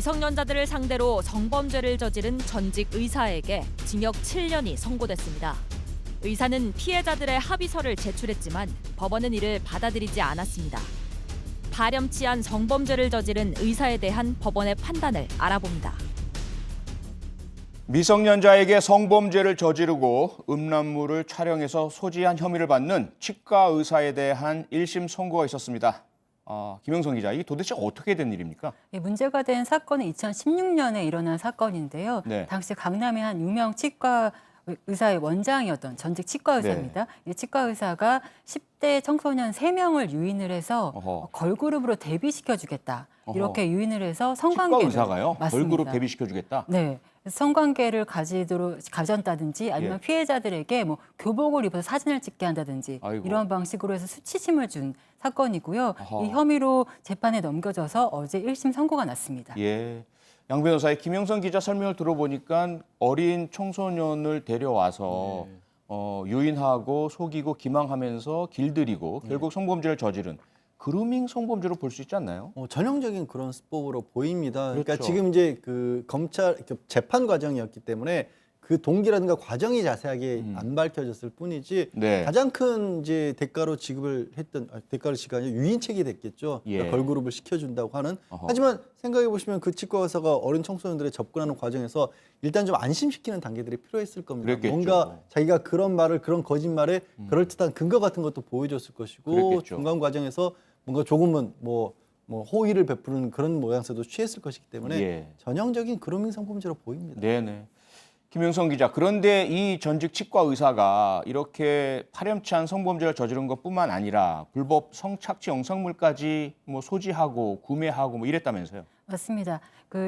미성년자들을 상대로 성범죄를 저지른 전직 의사에게 징역 7년이 선고됐습니다. 의사는 피해자들의 합의서를 제출했지만 법원은 이를 받아들이지 않았습니다. 파렴치한 성범죄를 저지른 의사에 대한 법원의 판단을 알아봅니다. 미성년자에게 성범죄를 저지르고 음란물을 촬영해서 소지한 혐의를 받는 치과 의사에 대한 1심 선고가 있었습니다. 김영선 기자, 이게 도대체 어떻게 된 일입니까? 문제가 된 사건은 2016년에 일어난 사건인데요. 네. 당시 강남의 한 유명 치과 의사의 원장이었던 전직 치과 의사입니다. 이 치과 의사가 10대 청소년 3명을 유인을 해서 걸그룹으로 데뷔시켜주겠다. 이렇게 유인을 해서 성관계를. 치과 의사가요? 맞습니다. 걸그룹 데뷔시켜주겠다? 네. 성관계를 가졌다든지 아니면 네. 피해자들에게 뭐 교복을 입어서 사진을 찍게 한다든지 아이고. 이런 방식으로 해서 수치심을 준 사건이고요. 아하. 이 혐의로 재판에 넘겨져서 어제 1심 선고가 났습니다. 예. 양 변호사의 김영선 기자 설명을 들어보니까 어린 청소년을 데려와서 유인하고 속이고 기망하면서 길들이고 결국 성범죄를 저지른 그루밍 성범죄로 볼 수 있지 않나요? 전형적인 그런 수법으로 보입니다. 그러니까 그렇죠. 지금 이제 그 검찰 재판 과정이었기 때문에 그 동기라든가 과정이 자세하게 안 밝혀졌을 뿐이지 네. 가장 큰 이제 대가로 지급을 했던 대가로 지급이 아니라 유인책이 됐겠죠. 예. 그러니까 걸그룹을 시켜준다고 하는. 어허. 하지만 생각해 보시면 그 치과 의사가 어린 청소년들에 접근하는 과정에서 일단 좀 안심시키는 단계들이 필요했을 겁니다. 그랬겠죠. 뭔가 자기가 그런 말을 그런 거짓말에 그럴듯한 근거 같은 것도 보여줬을 것이고 그랬겠죠. 중간 과정에서 뭔가 조금은 뭐 호의를 베푸는 그런 모양새도 취했을 것이기 때문에 예. 전형적인 그루밍 성범죄로 보입니다. 네네. 김영선 기자, 그런데 이 전직 치과 의사가 이렇게 파렴치한 성범죄를 저지른 것뿐만 아니라 불법 성착취 영상물까지 뭐 소지하고 구매하고 뭐 이랬다면서요? 맞습니다.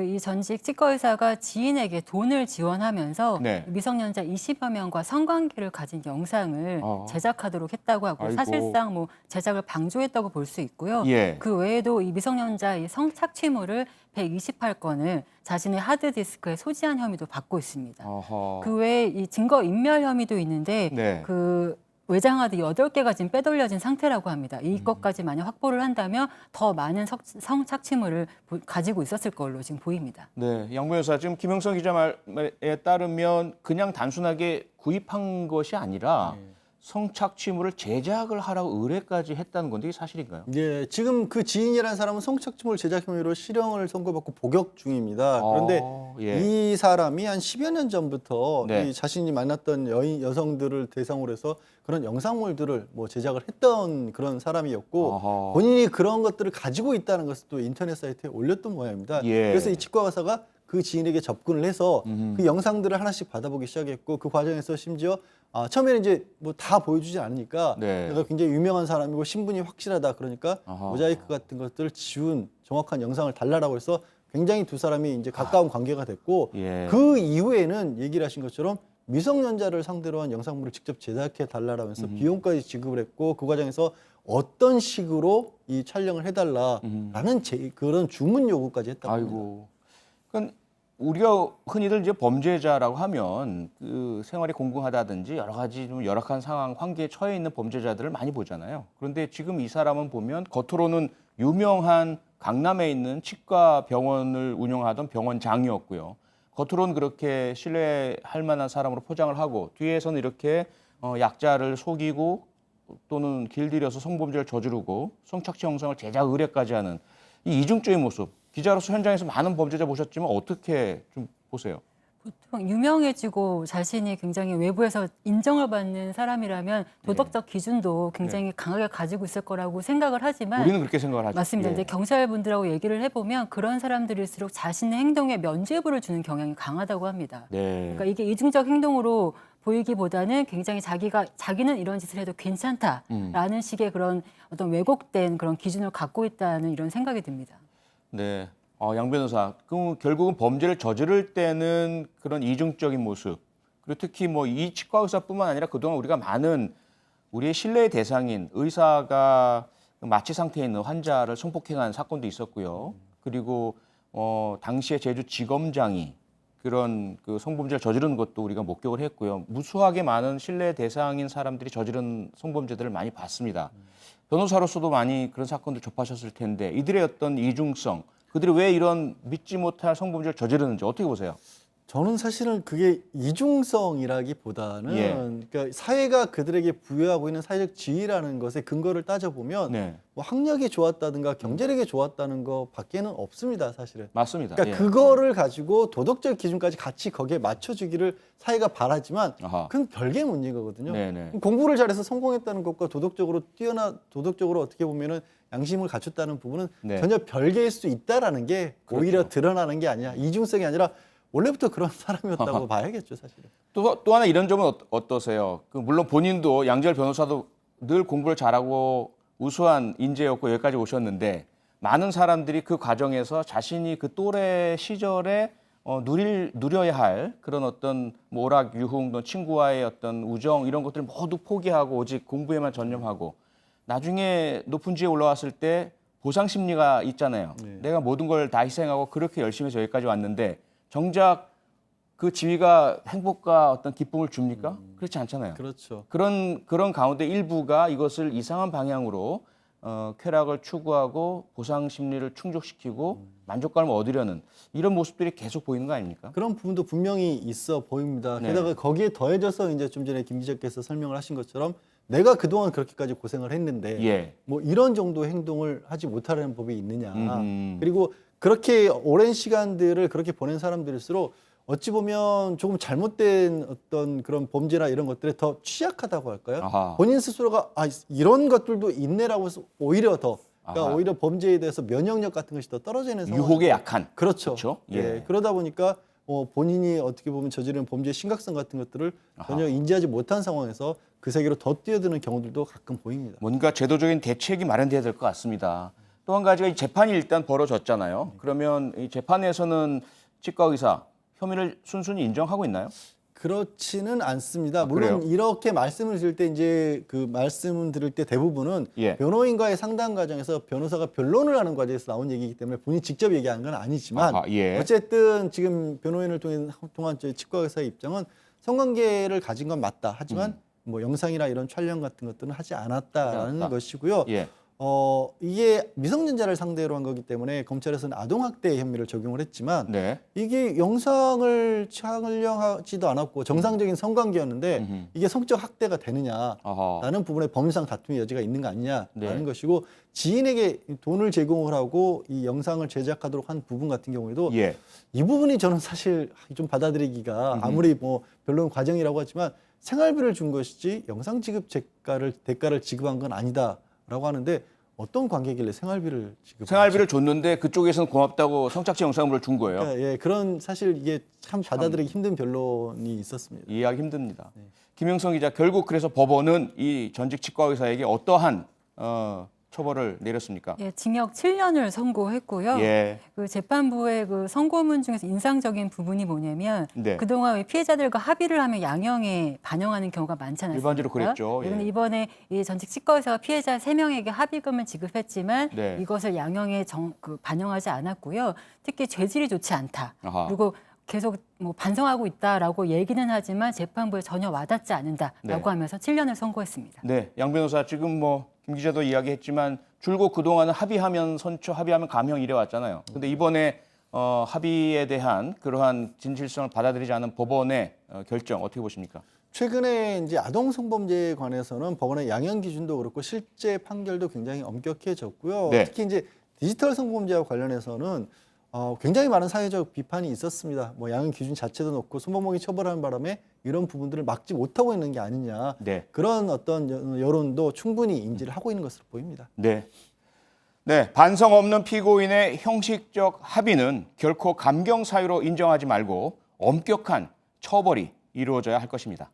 이 전직 치과 의사가 지인에게 돈을 지원하면서 네. 미성년자 20여 명과 성관계를 가진 영상을 제작하도록 했다고 하고 아이고. 사실상 뭐 제작을 방조했다고 볼 수 있고요. 예. 그 외에도 이 미성년자의 성착취물을 128건을 자신의 하드디스크에 소지한 혐의도 받고 있습니다. 어허. 그 외에 이 증거 인멸 혐의도 있는데 네. 그 외장하드 8개가 지금 빼돌려진 상태라고 합니다. 이것까지 만약 확보를 한다면 더 많은 성착취물을 가지고 있었을 걸로 지금 보입니다. 네, 양 변호사, 지금 김영선 기자 말에 따르면 그냥 단순하게 구입한 것이 아니라 성착취물을 제작을 하라고 의뢰까지 했다는 건데 이게 사실인가요? 예, 지금 그 지인이라는 사람은 성착취물 제작 혐의로 실형을 선고받고 복역 중입니다. 그런데 예. 이 사람이 한 10여 년 전부터 네. 이 자신이 만났던 여성들을 대상으로 해서 그런 영상물들을 뭐 제작을 했던 그런 사람이었고 어허. 본인이 그런 것들을 가지고 있다는 것을 또 인터넷 사이트에 올렸던 모양입니다. 예. 그래서 이 치과 의사가 그 지인에게 접근을 해서 그 영상들을 하나씩 받아보기 시작했고 그 과정에서 심지어 처음에는 이제 뭐 다 보여주지 않으니까 네. 내가 굉장히 유명한 사람이고 신분이 확실하다 그러니까 아하. 모자이크 같은 것들을 지운 정확한 영상을 달라라고 해서 굉장히 두 사람이 이제 가까운 관계가 됐고 예. 그 이후에는 얘기를 하신 것처럼 미성년자를 상대로 한 영상물을 직접 제작해 달라라면서 비용까지 지급을 했고 그 과정에서 어떤 식으로 이 촬영을 해달라라는 그런 주문 요구까지 했다고 합니다. 아이고. 그러니까 우리가 흔히들 이제 범죄자라고 하면 그 생활이 공공하다든지 여러 가지 좀 열악한 상황, 환기에 처해 있는 범죄자들을 많이 보잖아요. 그런데 지금 이 사람은 보면 겉으로는 유명한 강남에 있는 치과 병원을 운영하던 병원장이었고요. 겉으로는 그렇게 신뢰할 만한 사람으로 포장을 하고 뒤에서는 이렇게 약자를 속이고 또는 길들여서 성범죄를 저지르고 성착취 영상을 제작 의뢰까지 하는 이 이중적인 모습. 기자로서 현장에서 많은 범죄자 보셨지만 어떻게 좀 보세요? 보통 유명해지고 자신이 굉장히 외부에서 인정을 받는 사람이라면 도덕적 기준도 굉장히 강하게 가지고 있을 거라고 생각을 하지만 우리는 그렇게 생각을 하죠. 맞습니다. 예. 이제 경찰분들하고 얘기를 해보면 그런 사람들일수록 자신의 행동에 면죄부를 주는 경향이 강하다고 합니다. 네. 그러니까 이게 이중적 행동으로 보이기보다는 굉장히 자기는 이런 짓을 해도 괜찮다라는 식의 그런 어떤 왜곡된 그런 기준을 갖고 있다는 이런 생각이 듭니다. 네. 양 변호사, 그럼 결국은 범죄를 저지를 때는 그런 이중적인 모습, 그리고 특히 뭐 이 치과 의사뿐만 아니라 그동안 우리가 많은 우리의 신뢰의 대상인 의사가 마취 상태에 있는 환자를 성폭행한 사건도 있었고요. 그리고 당시에 제주지검장이 그런 그 성범죄를 저지른 것도 우리가 목격을 했고요. 무수하게 많은 신뢰의 대상인 사람들이 저지른 성범죄들을 많이 봤습니다. 변호사로서도 많이 그런 사건들 접하셨을 텐데 이들의 어떤 이중성, 그들이 왜 이런 믿지 못할 성범죄를 저지르는지 어떻게 보세요? 저는 사실은 그게 이중성이라기보다는 예. 그러니까 사회가 그들에게 부여하고 있는 사회적 지위라는 것의 근거를 따져보면 네, 뭐 학력이 좋았다든가 경제력이 좋았다는 거 밖에는 없습니다, 사실은. 맞습니다. 그러니까 예. 그거를 가지고 도덕적 기준까지 같이 거기에 맞춰주기를 사회가 바라지만 아하. 그건 별개의 문제인 거거든요. 네네. 공부를 잘해서 성공했다는 것과 도덕적으로 도덕적으로 어떻게 보면은 양심을 갖췄다는 부분은 네. 전혀 별개일 수 있다라는 게 그렇죠. 오히려 드러나는 게 아니라 이중성이 아니라 원래부터 그런 사람이었다고 봐야겠죠, 사실은. 또 하나 이런 점은 어떠세요? 물론 본인도 양지열 변호사도 늘 공부를 잘하고 우수한 인재였고 여기까지 오셨는데 많은 사람들이 그 과정에서 자신이 그 또래 시절에 누려야 할 그런 어떤 뭐 오락, 유흥, 또 친구와의 어떤 우정 이런 것들을 모두 포기하고 오직 공부에만 전념하고 나중에 높은 지에 올라왔을 때 보상 심리가 있잖아요. 네. 내가 모든 걸 다 희생하고 그렇게 열심히 해서 여기까지 왔는데 정작 그 지위가 행복과 어떤 기쁨을 줍니까? 그렇지 않잖아요. 그렇죠. 그런 가운데 일부가 이것을 이상한 방향으로 쾌락을 추구하고 보상 심리를 충족시키고 만족감을 얻으려는 이런 모습들이 계속 보이는 거 아닙니까? 그런 부분도 분명히 있어 보입니다. 네. 게다가 거기에 더해져서 이제 좀 전에 김 기자께서 설명을 하신 것처럼 내가 그동안 그렇게까지 고생을 했는데 예. 뭐 이런 정도의 행동을 하지 못하려는 법이 있느냐. 음. 그리고 그렇게 오랜 시간들을 그렇게 보낸 사람들일수록 어찌 보면 조금 잘못된 어떤 그런 범죄나 이런 것들에 더 취약하다고 할까요? 아하. 본인 스스로가 이런 것들도 있네라고 해서 오히려 더 그러니까 아하. 오히려 범죄에 대해서 면역력 같은 것이 더 떨어지는 상황. 유혹에 약한. 그렇죠. 그렇죠? 예. 예. 그러다 보니까 본인이 어떻게 보면 저지른 범죄의 심각성 같은 것들을 전혀 인지하지 못한 상황에서 그 세계로 더 뛰어드는 경우들도 가끔 보입니다. 뭔가 제도적인 대책이 마련돼야 될 것 같습니다. 또 한 가지가 이 재판이 일단 벌어졌잖아요. 그러면 이 재판에서는 치과 의사 혐의를 순순히 인정하고 있나요? 그렇지는 않습니다. 물론 그래요? 이렇게 말씀을 드릴 때 이제 그 말씀을 드릴 때 대부분은 예. 변호인과의 상담 과정에서 변호사가 변론을 하는 과정에서 나온 얘기이기 때문에 본인이 직접 얘기한 건 아니지만 아하, 예. 어쨌든 지금 변호인을 통한 저희 치과 의사의 입장은 성관계를 가진 건 맞다. 하지만 뭐 영상이나 이런 촬영 같은 것들은 하지 않았다라는 하지 않았다. 것이고요. 예. 이게 미성년자를 상대로 한 거기 때문에 검찰에서는 아동학대 혐의를 적용을 했지만 네. 이게 영상을 촬영하지도 않았고 정상적인 성관계였는데 이게 성적 학대가 되느냐라는 아하. 부분에 법률상 다툼의 여지가 있는 거 아니냐라는 네. 것이고 지인에게 돈을 제공을 하고 이 영상을 제작하도록 한 부분 같은 경우에도 예. 이 부분이 저는 사실 좀 받아들이기가 아무리 뭐 변론 과정이라고 하지만 생활비를 준 것이지 영상 지급 대가를 지급한 건 아니다라고 하는데 어떤 관계길래 생활비를 지급? 생활비를 줬는데 그쪽에서는 고맙다고 성착취 영상물을 준 거예요. 그러니까 예, 그런 사실 이게 참 받아들이기 힘든 변론이 있었습니다. 이해하기 힘듭니다. 김영성 기자, 결국 그래서 법원은 이 전직 치과 의사에게 어떠한 처벌을 내렸습니까? 예, 징역 7년을 선고했고요. 예. 그 재판부의 그 선고문 중에서 인상적인 부분이 뭐냐면 네. 그동안 왜 피해자들과 합의를 하면 양형에 반영하는 경우가 많지 않았습니까? 일반적으로 그랬죠. 그런데 예. 이번에 이 전직 치과 의사가 피해자 3명에게 합의금을 지급했지만 네. 이것을 양형에 반영하지 않았고요. 특히 죄질이 좋지 않다. 아하. 그리고 계속 뭐 반성하고 있다라고 얘기는 하지만 재판부에 전혀 와닿지 않는다라고 네. 하면서 7년을 선고했습니다. 네, 양 변호사 지금 뭐 김 기자도 이야기했지만 줄곧 그동안은 합의하면 선처, 합의하면 감형 이래 왔잖아요. 근데 이번에 합의에 대한 그러한 진실성을 받아들이지 않은 법원의 결정 어떻게 보십니까? 최근에 이제 아동 성범죄에 관해서는 법원의 양형 기준도 그렇고 실제 판결도 굉장히 엄격해졌고요. 네. 특히 이제 디지털 성범죄와 관련해서는 굉장히 많은 사회적 비판이 있었습니다. 뭐 양형 기준 자체도 높고 손범벅이 처벌하는 바람에 이런 부분들을 막지 못하고 있는 게 아니냐. 네. 그런 어떤 여론도 충분히 인지를 하고 있는 것으로 보입니다. 네. 네, 반성 없는 피고인의 형식적 합의는 결코 감경 사유로 인정하지 말고 엄격한 처벌이 이루어져야 할 것입니다.